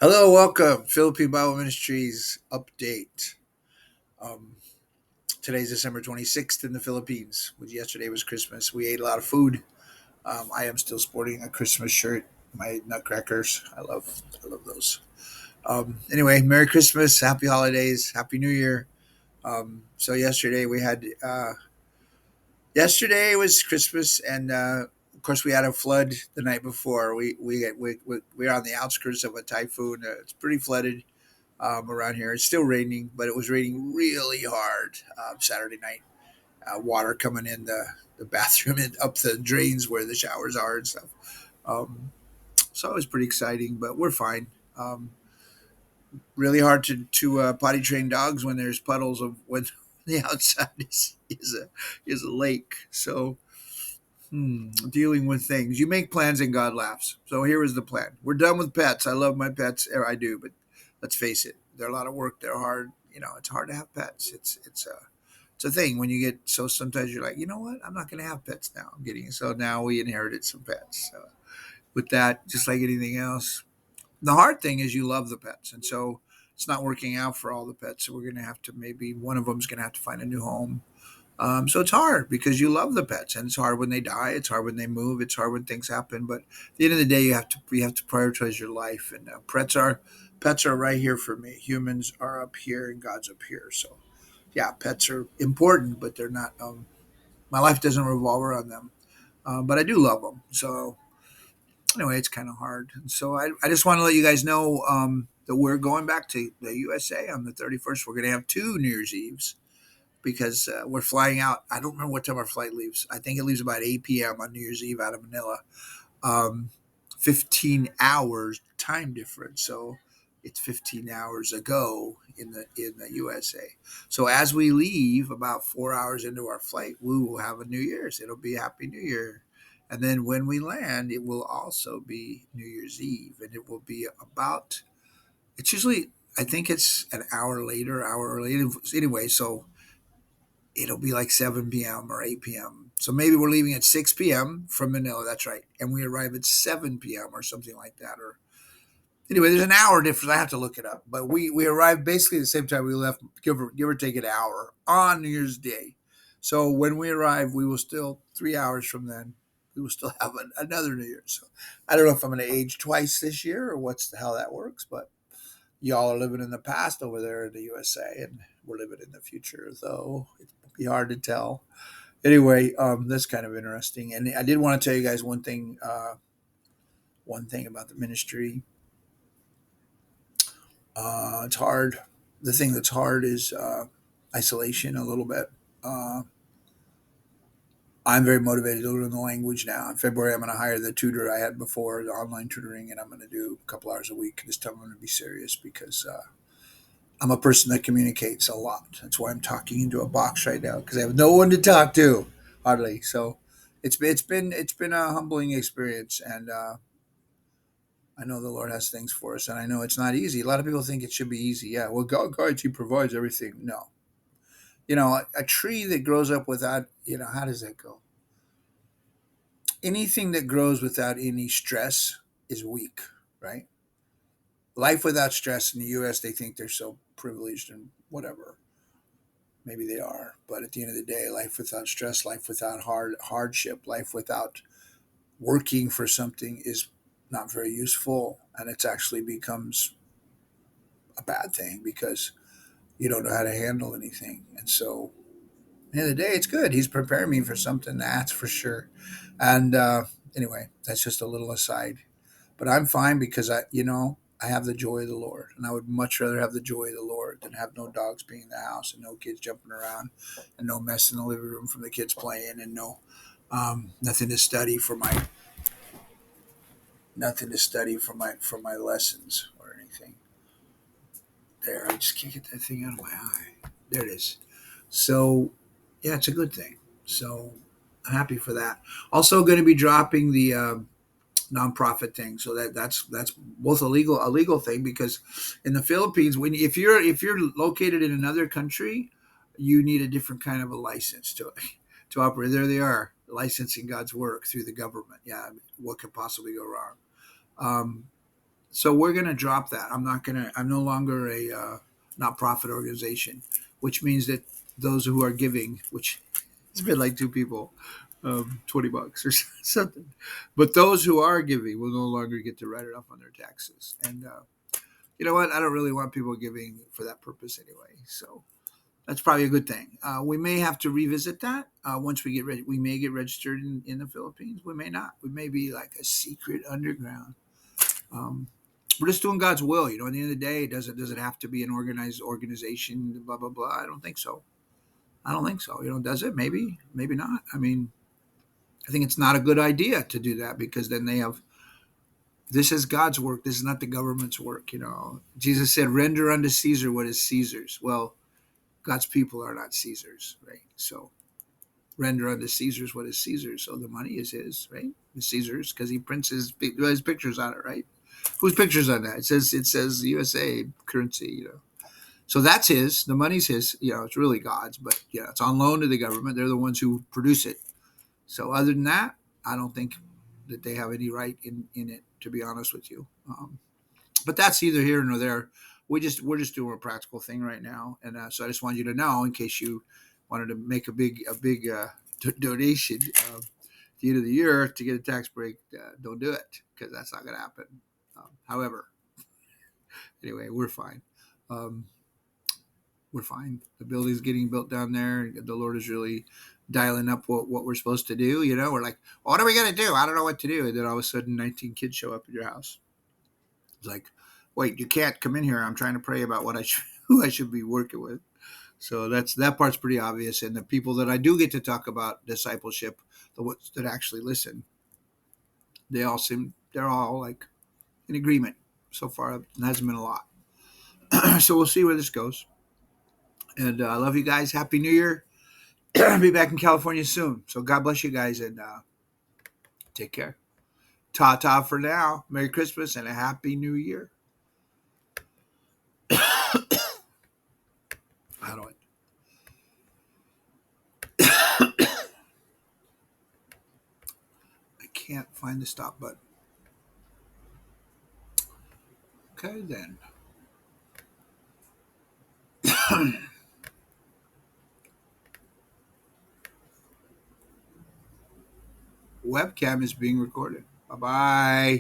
Hello, welcome. Philippine Bible Ministries update. Um, Today's December 26th in the Philippines. Yesterday was Christmas. We ate a lot of food. I am still sporting a Christmas shirt. My nutcrackers. I love those. Anyway, Merry Christmas, Happy Holidays, Happy New Year. So yesterday we had. Yesterday was Christmas, and of course we had a flood the night before. We are on the outskirts of a typhoon. It's pretty flooded around here. It's still raining, but it was raining really hard Saturday night. Water coming in the bathroom and up the drains where the showers are and stuff. Um, so it was pretty exciting, but we're fine. Really hard to potty train dogs when there's puddles of when the outside is a lake. So dealing with things. You make plans and God laughs. So here is the plan. We're done with pets. I love my pets. I do, but let's face it, they're a lot of work. They're hard. It's hard to have pets. It's a thing when you get so sometimes you're like, you know what? I'm not going to have pets now. I'm getting so now we inherited some pets. So with that, just like anything else, the hard thing is you love the pets, and so it's not working out for all the pets. So we're going to have to maybe one of them's going to have to find a new home. So it's hard because you love the pets, and it's hard when they die. It's hard when they move. It's hard when things happen. But at the end of the day, you have to prioritize your life. And pets are right here for me. Humans are up here, and God's up here. So yeah, pets are important, but they're not. My life doesn't revolve around them, but I do love them. So anyway, it's kind of hard. And so I just want to let you guys know that we're going back to the USA on the 31st. We're going to have two New Year's Eves because we're flying out. I don't remember what time our flight leaves. I think it leaves about 8 p.m. on New Year's Eve out of Manila. Um, 15 hours time difference. So it's 15 hours ago in the USA. So as we leave, about 4 hours into our flight, we will have a New Year's. It'll be Happy New Year. And then when we land, it will also be New Year's Eve. And it will be about, it's usually, I think it's an hour later, hour early. Anyway, so it'll be like 7 p.m. or 8 p.m. So maybe we're leaving at 6 p.m. from Manila. That's right. And we arrive at 7 p.m. or something like that. Or anyway, there's an hour difference. I have to look it up. But we arrived basically the same time we left, give or take an hour on New Year's Day. So when we arrive, we will still 3 hours from then. We will still have another New Year's. So I don't know if I'm going to age twice this year or what's the hell that works, but y'all are living in the past over there in the USA, and we're living in the future, though it'd be hard to tell. Anyway, that's kind of interesting, and I did want to tell you guys one thing. One thing about the ministry, it's hard. The thing that's hard is isolation a little bit. Uh, I'm very motivated to learn the language now. In February, I'm going to hire the tutor I had before, the online tutoring, and I'm going to do a couple hours a week. This time I'm going to be serious because I'm a person that communicates a lot. That's why I'm talking into a box right now because I have no one to talk to hardly. So it's been a humbling experience, and I know the Lord has things for us, and I know it's not easy. A lot of people think it should be easy. Yeah, well, God guides, He provides everything. No, a tree that grows up without, how does that go? Anything that grows without any stress is weak, right? Life without stress in the U.S. They think they're so privileged and whatever. Maybe they are, but at the end of the day, life without stress, life without hardship, life without working for something is not very useful, and it actually becomes a bad thing because you don't know how to handle anything. And so, at the end of the day, it's good. He's preparing me for something, that's for sure. And anyway, that's just a little aside. But I'm fine because I have the joy of the Lord, and I would much rather have the joy of the Lord than have no dogs being in the house and no kids jumping around and no mess in the living room from the kids playing and no nothing to study for my lessons or anything. There, I just can't get that thing out of my eye. There it is. So yeah, it's a good thing. So I'm happy for that. Also, going to be dropping the nonprofit thing. So that's both a legal thing because in the Philippines, when if you're located in another country, you need a different kind of a license to operate. There they are licensing God's work through the government. Yeah, what could possibly go wrong? Um, So we're going to drop that. I'm no longer a not profit organization, which means that those who are giving, which it's been like two people, $20 or something, but those who are giving will no longer get to write it off on their taxes. And you know what? I don't really want people giving for that purpose anyway. So that's probably a good thing. We may have to revisit that once we get ready. We may get registered in the Philippines. We may not. We may be like a secret underground. Um, we're just doing God's will. At the end of the day, does it have to be an organized organization? Blah blah blah. I don't think so. I don't think so. Does it? Maybe, maybe not. I mean, I think it's not a good idea to do that because then they have this is God's work. This is not the government's work. Jesus said, "Render unto Caesar what is Caesar's." Well, God's people are not Caesar's, right? So render unto Caesar's what is Caesar's. So the money is his, right? The Caesar's because he prints his pictures on it, right? Whose pictures on that? It says USA currency. So that's his. The money's his. It's really God's, but it's on loan to the government. They're the ones who produce it. So other than that, I don't think that they have any right in it. To be honest with you, but that's either here nor there. We're just doing a practical thing right now, and so I just want you to know in case you wanted to make a big donation at the end of the year to get a tax break. Don't do it because that's not going to happen. However, anyway, we're fine. Um, we're fine. The building's getting built down there. The Lord is really dialing up what we're supposed to do. We're like, what are we going to do? I don't know what to do. And then all of a sudden, 19 kids show up at your house. It's like, wait, you can't come in here. I'm trying to pray about who I should be working with. So that part's pretty obvious. And the people that I do get to talk about discipleship, the ones that actually listen, they're all like in agreement so far. It hasn't been a lot. So we'll see where this goes. And I love you guys. Happy New Year. I'll be back in California soon. So God bless you guys and take care. Ta ta for now. Merry Christmas and a Happy New Year. How do I can't find the stop button. Okay then. Webcam is being recorded. Bye bye.